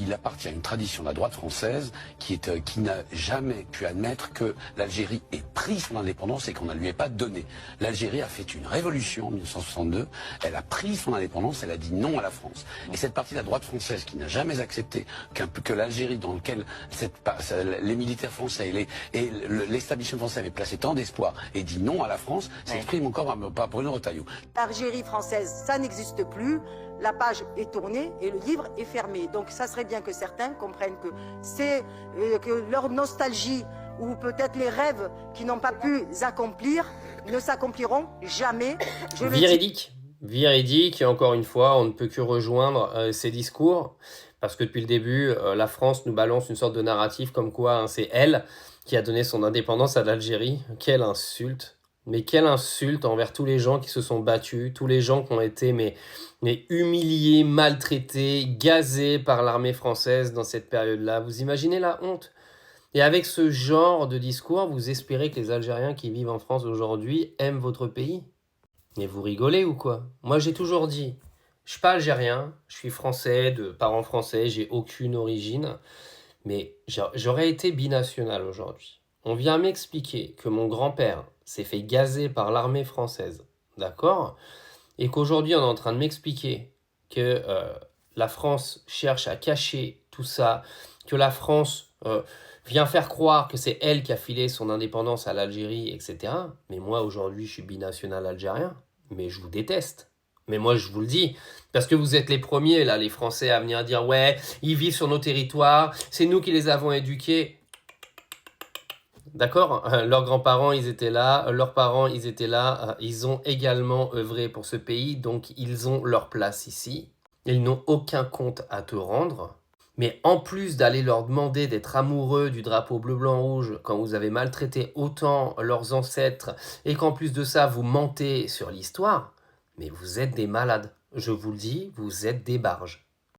il appartient à une tradition de la droite française qui n'a jamais pu admettre que l'Algérie ait pris son indépendance et qu'on ne lui ait pas donné. L'Algérie a fait une révolution en 1962, elle a pris son indépendance, elle a dit non à la France. Et cette partie de la droite française qui n'a jamais accepté que l'Algérie, dans laquelle les militaires français et l'établissement français avaient placé tant d'espoir et dit non à la France, s'exprime encore par Bruno Retailleau. L'Algérie française, ça n'existe plus. La page est tournée et le livre est fermé. Donc ça serait bien que certains comprennent que c'est que leur nostalgie ou peut-être les rêves qu'ils n'ont pas pu accomplir ne s'accompliront jamais. Véridique, et encore une fois, on ne peut que rejoindre ces discours, parce que depuis le début, la France nous balance une sorte de narratif comme quoi c'est elle qui a donné son indépendance à l'Algérie. Quelle insulte! Mais quelle insulte envers tous les gens qui se sont battus, tous les gens qui ont été mais humiliés, maltraités, gazés par l'armée française dans cette période-là. Vous imaginez la honte? Et avec ce genre de discours, vous espérez que les Algériens qui vivent en France aujourd'hui aiment votre pays? Mais vous rigolez ou quoi? Moi, j'ai toujours dit, je suis pas algérien, je suis français, de parents français, j'ai aucune origine, mais j'aurais été binational aujourd'hui. On vient m'expliquer que mon grand-père s'est fait gazer par l'armée française, d'accord? Et qu'aujourd'hui, on est en train de m'expliquer que la France cherche à cacher tout ça, que la France vient faire croire que c'est elle qui a filé son indépendance à l'Algérie, etc. Mais moi, aujourd'hui, je suis binational algérien, mais je vous déteste. Mais moi, je vous le dis, parce que vous êtes les premiers, là, les Français, à venir dire « Ouais, ils vivent sur nos territoires, c'est nous qui les avons éduqués. » D'accord? Leurs grands-parents, ils étaient là, leurs parents, ils étaient là, ils ont également œuvré pour ce pays, donc ils ont leur place ici. Ils n'ont aucun compte à te rendre. Mais en plus d'aller leur demander d'être amoureux du drapeau bleu, blanc, rouge, quand vous avez maltraité autant leurs ancêtres, et qu'en plus de ça, vous mentez sur l'histoire, mais vous êtes des malades. Je vous le dis, vous êtes des barges.